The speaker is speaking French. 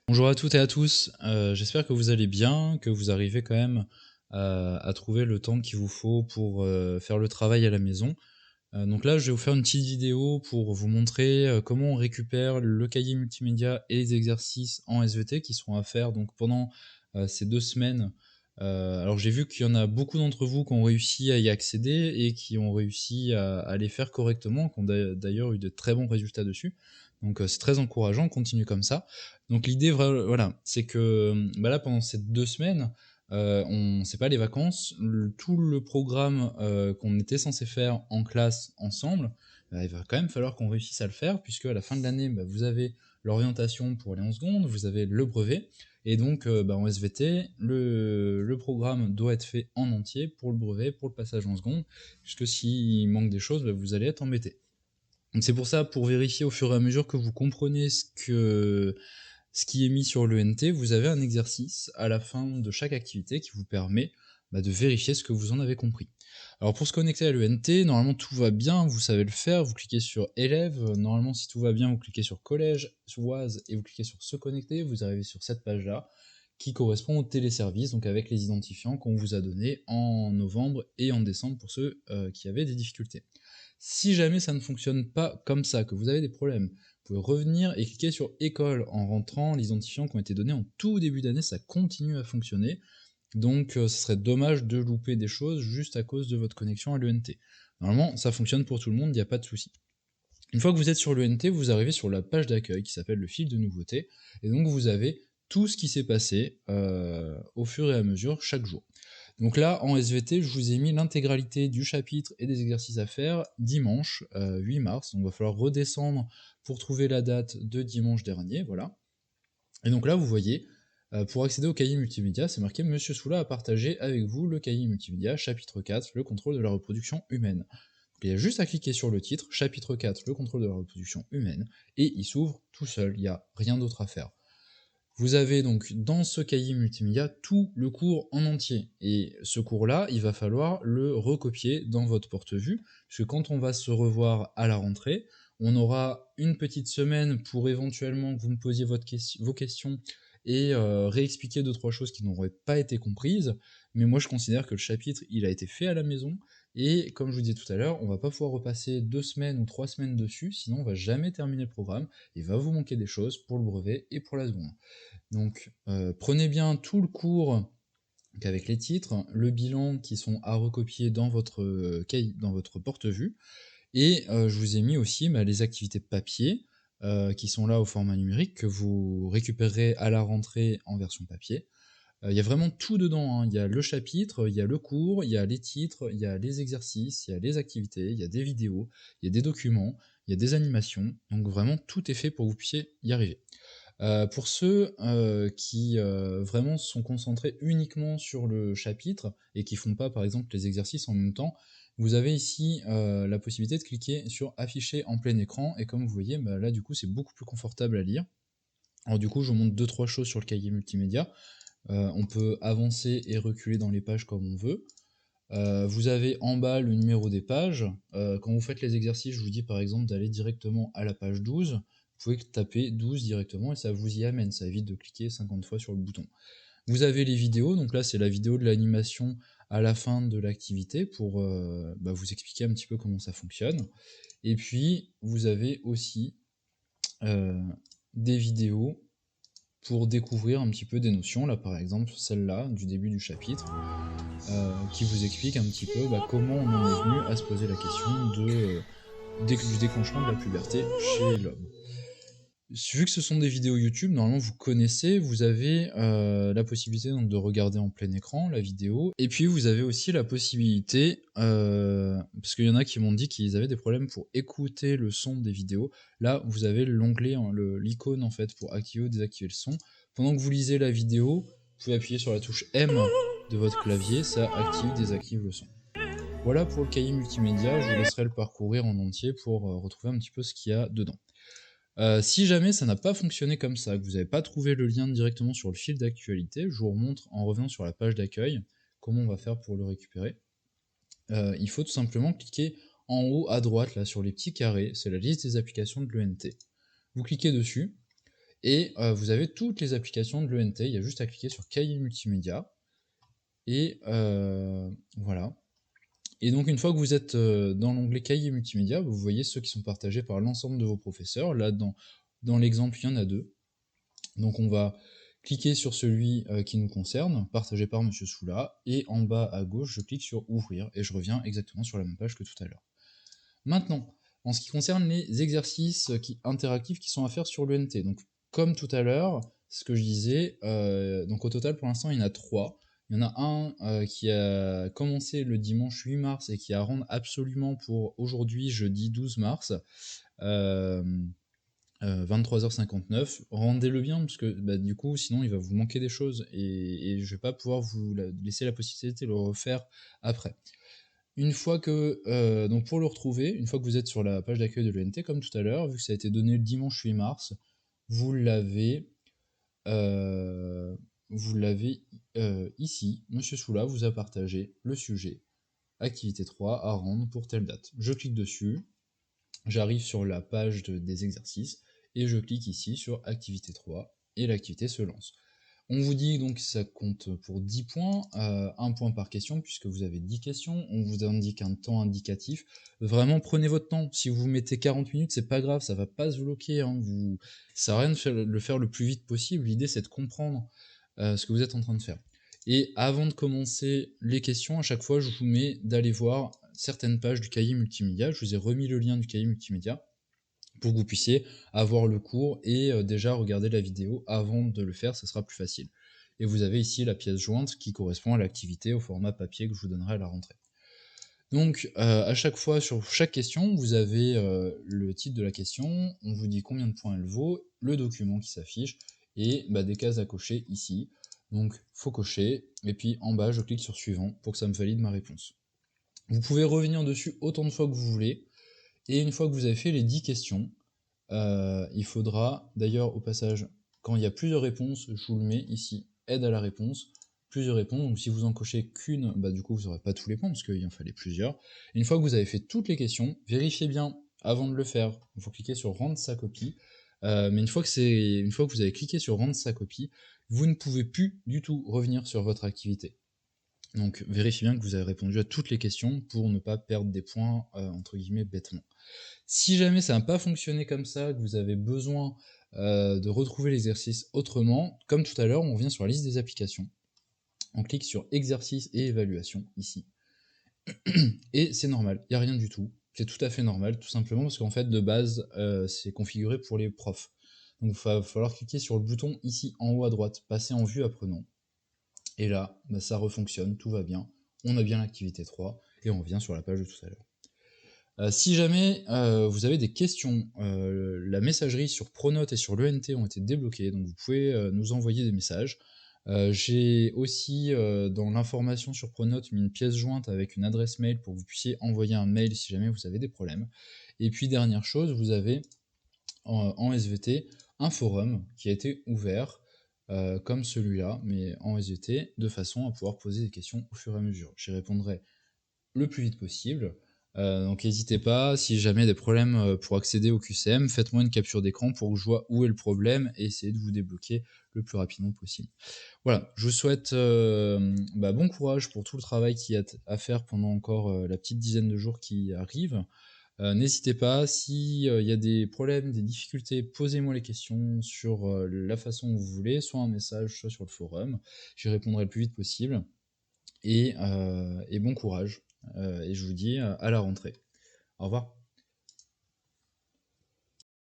Bonjour à toutes et à tous, j'espère que vous allez bien, que vous arrivez quand même à trouver le temps qu'il vous faut pour faire le travail à la maison. Donc là, je vais vous faire une petite vidéo pour vous montrer comment on récupère le cahier multimédia et les exercices en SVT qui seront à faire donc pendant ces 2 semaines. Alors j'ai vu qu'il y en a beaucoup d'entre vous qui ont réussi à y accéder et qui ont réussi à les faire correctement, qui ont d'ailleurs eu de très bons résultats dessus. Donc c'est très encourageant, on continue comme ça. Donc l'idée, voilà, c'est que bah là, pendant ces 2 semaines, c'est pas les vacances, tout le programme qu'on était censé faire en classe ensemble, il va quand même falloir qu'on réussisse à le faire, puisque à la fin de l'année, bah, vous avez l'orientation pour aller en seconde, vous avez le brevet, et donc bah, en SVT, le programme doit être fait en entier pour le brevet, pour le passage en seconde, puisque s'il manque des choses, bah, vous allez être embêté. Donc c'est pour ça, pour vérifier au fur et à mesure que vous comprenez ce qui est mis sur l'ENT, vous avez un exercice à la fin de chaque activité qui vous permet de vérifier ce que vous en avez compris. Alors pour se connecter à l'ENT, normalement tout va bien, vous savez le faire, vous cliquez sur élève, normalement si tout va bien, vous cliquez sur collège, Oise, et vous cliquez sur se connecter, vous arrivez sur cette page-là, qui correspond au téléservice, donc avec les identifiants qu'on vous a donnés en novembre et en décembre pour ceux qui avaient des difficultés. Si jamais ça ne fonctionne pas comme ça, que vous avez des problèmes, vous pouvez revenir et cliquer sur école en rentrant les identifiants qui ont été donnés en tout début d'année, ça continue à fonctionner. Donc ce serait dommage de louper des choses juste à cause de votre connexion à l'ENT. Normalement, ça fonctionne pour tout le monde, il n'y a pas de souci. Une fois que vous êtes sur l'ENT, vous arrivez sur la page d'accueil qui s'appelle le fil de nouveautés, et donc vous avez tout ce qui s'est passé au fur et à mesure chaque jour. Donc là, en SVT, je vous ai mis l'intégralité du chapitre et des exercices à faire dimanche 8 mars. Donc il va falloir redescendre pour trouver la date de dimanche dernier, voilà. Et donc là, vous voyez, pour accéder au cahier multimédia, c'est marqué Monsieur Soula a partagé avec vous le cahier multimédia, chapitre 4, le contrôle de la reproduction humaine. Donc il y a juste à cliquer sur le titre, chapitre 4, le contrôle de la reproduction humaine, et il s'ouvre tout seul, il n'y a rien d'autre à faire. Vous avez donc dans ce cahier multimédia tout le cours en entier. Et ce cours-là, il va falloir le recopier dans votre porte-vue, parce que quand on va se revoir à la rentrée, on aura une petite semaine pour éventuellement que vous me posiez vos questions et réexpliquer 2-3 choses qui n'auraient pas été comprises. Mais moi je considère que le chapitre, il a été fait à la maison, et comme je vous disais tout à l'heure, on va pas pouvoir repasser 2 semaines ou 3 semaines dessus, sinon on va jamais terminer le programme, et il va vous manquer des choses pour le brevet et pour la seconde. Donc prenez bien tout le cours avec les titres, le bilan qui sont à recopier dans votre dans votre porte-vue, et je vous ai mis aussi les activités papier qui sont là au format numérique que vous récupérerez à la rentrée en version papier. Il y a vraiment tout dedans, hein. Il y a le chapitre, il y a le cours, il y a les titres, il y a les exercices, il y a les activités, il y a des vidéos, il y a des documents, il y a des animations, donc vraiment tout est fait pour que vous puissiez y arriver. Pour ceux qui vraiment sont concentrés uniquement sur le chapitre et qui font pas par exemple les exercices en même temps, vous avez ici la possibilité de cliquer sur afficher en plein écran, et comme vous voyez, là du coup c'est beaucoup plus confortable à lire. Alors du coup je vous montre 2-3 choses sur le cahier multimédia. On peut avancer et reculer dans les pages comme on veut. Vous avez en bas le numéro des pages. Quand vous faites les exercices, je vous dis par exemple d'aller directement à la page 12. Vous pouvez taper 12 directement et ça vous y amène, ça évite de cliquer 50 fois sur le bouton. Vous avez les vidéos, donc là c'est la vidéo de l'animation à la fin de l'activité pour vous expliquer un petit peu comment ça fonctionne. Et puis vous avez aussi euh, des vidéos pour découvrir un petit peu des notions, là par exemple celle-là du début du chapitre, qui vous explique un petit peu comment on en est venu à se poser la question du déclenchement de la puberté chez l'homme. Vu que ce sont des vidéos YouTube, normalement vous connaissez, vous avez la possibilité donc de regarder en plein écran la vidéo, et puis vous avez aussi la possibilité, parce qu'il y en a qui m'ont dit qu'ils avaient des problèmes pour écouter le son des vidéos, là vous avez l'onglet, hein, l'icône en fait pour activer ou désactiver le son. Pendant que vous lisez la vidéo, vous pouvez appuyer sur la touche M de votre clavier, ça active, désactive le son. Voilà pour le cahier multimédia, je vous laisserai le parcourir en entier pour retrouver un petit peu ce qu'il y a dedans. Si jamais ça n'a pas fonctionné comme ça, que vous n'avez pas trouvé le lien directement sur le fil d'actualité, je vous remontre en revenant sur la page d'accueil comment on va faire pour le récupérer. Il faut tout simplement cliquer en haut à droite là sur les petits carrés, c'est la liste des applications de l'ENT. Vous cliquez dessus, Et vous avez toutes les applications de l'ENT, il y a juste à cliquer sur cahier multimédia, et voilà. Et donc une fois que vous êtes dans l'onglet cahier multimédia, vous voyez ceux qui sont partagés par l'ensemble de vos professeurs. Là, dans l'exemple, il y en a 2. Donc on va cliquer sur celui qui nous concerne, partagé par Monsieur Soula, et en bas à gauche, je clique sur ouvrir, et je reviens exactement sur la même page que tout à l'heure. Maintenant, en ce qui concerne les exercices interactifs qui sont à faire sur l'ENT, donc comme tout à l'heure, ce que je disais, donc au total pour l'instant il y en a 3. Il y en a un qui a commencé le dimanche 8 mars et qui a à rendre absolument pour aujourd'hui, jeudi 12 mars, 23h59. Rendez-le bien, parce que bah, du coup, sinon il va vous manquer des choses et je vais pas pouvoir vous laisser la possibilité de le refaire après. Une fois que, donc pour le retrouver, une fois que vous êtes sur la page d'accueil de l'ENT, comme tout à l'heure, vu que ça a été donné le dimanche 8 mars, vous l'avez euh, ici. Monsieur Soula vous a partagé le sujet, activité 3 à rendre pour telle date. Je clique dessus, j'arrive sur la page des exercices, et je clique ici sur activité 3, et l'activité se lance. On vous dit donc que ça compte pour 10 points, 1 point par question, puisque vous avez 10 questions. On vous indique un temps indicatif. Vraiment, prenez votre temps. Si vous mettez 40 minutes, c'est pas grave, ça va pas se bloquer. Hein. Ça sert à rien de le faire le plus vite possible. L'idée, c'est de comprendre ce que vous êtes en train de faire. Et avant de commencer les questions, à chaque fois, je vous mets d'aller voir certaines pages du cahier multimédia. Je vous ai remis le lien du cahier multimédia pour que vous puissiez avoir le cours et déjà regarder la vidéo avant de le faire, ce sera plus facile. Et vous avez ici la pièce jointe qui correspond à l'activité au format papier que je vous donnerai à la rentrée. Donc à chaque fois, sur chaque question, vous avez le titre de la question, on vous dit combien de points elle vaut, le document qui s'affiche, et bah, des cases à cocher ici. Donc faut cocher, et puis en bas je clique sur suivant pour que ça me valide ma réponse. Vous pouvez revenir dessus autant de fois que vous voulez, et une fois que vous avez fait les 10 questions, il faudra, d'ailleurs au passage, quand il y a plusieurs réponses, je vous le mets ici, aide à la réponse, plusieurs réponses, donc si vous en cochez qu'une, bah du coup vous n'aurez pas tous les points, parce qu'il en fallait plusieurs. Et une fois que vous avez fait toutes les questions, vérifiez bien avant de le faire, il faut cliquer sur rendre sa copie, mais une fois que vous avez cliqué sur rendre sa copie, vous ne pouvez plus du tout revenir sur votre activité. Donc vérifiez bien que vous avez répondu à toutes les questions pour ne pas perdre des points, entre guillemets, bêtement. Si jamais ça n'a pas fonctionné comme ça, que vous avez besoin de retrouver l'exercice autrement, comme tout à l'heure, on vient sur la liste des applications, on clique sur exercice et évaluation ici, et c'est normal, il n'y a rien du tout, c'est tout à fait normal, tout simplement parce qu'en fait de base c'est configuré pour les profs. Donc il va falloir cliquer sur le bouton ici en haut à droite, passer en vue apprenant, et là bah, ça refonctionne, tout va bien, on a bien l'activité 3, et on revient sur la page de tout à l'heure. Si jamais vous avez des questions, la messagerie sur Pronote et sur l'ENT ont été débloquées, donc vous pouvez nous envoyer des messages. J'ai aussi dans l'information sur Pronote mis une pièce jointe avec une adresse mail pour que vous puissiez envoyer un mail si jamais vous avez des problèmes. Et puis dernière chose, vous avez en SVT un forum qui a été ouvert comme celui-là, mais en SVT, de façon à pouvoir poser des questions au fur et à mesure. J'y répondrai le plus vite possible. Donc n'hésitez pas, si jamais des problèmes pour accéder au QCM, faites-moi une capture d'écran pour que je vois où est le problème et essayer de vous débloquer le plus rapidement possible. Voilà, je vous souhaite bon courage pour tout le travail qu'il y a à faire pendant encore la petite dizaine de jours qui arrivent. N'hésitez pas, s'il y a des problèmes, des difficultés, posez-moi les questions sur la façon dont vous voulez, soit un message, soit sur le forum. J'y répondrai le plus vite possible. Et bon courage. Et je vous dis à la rentrée. Au revoir.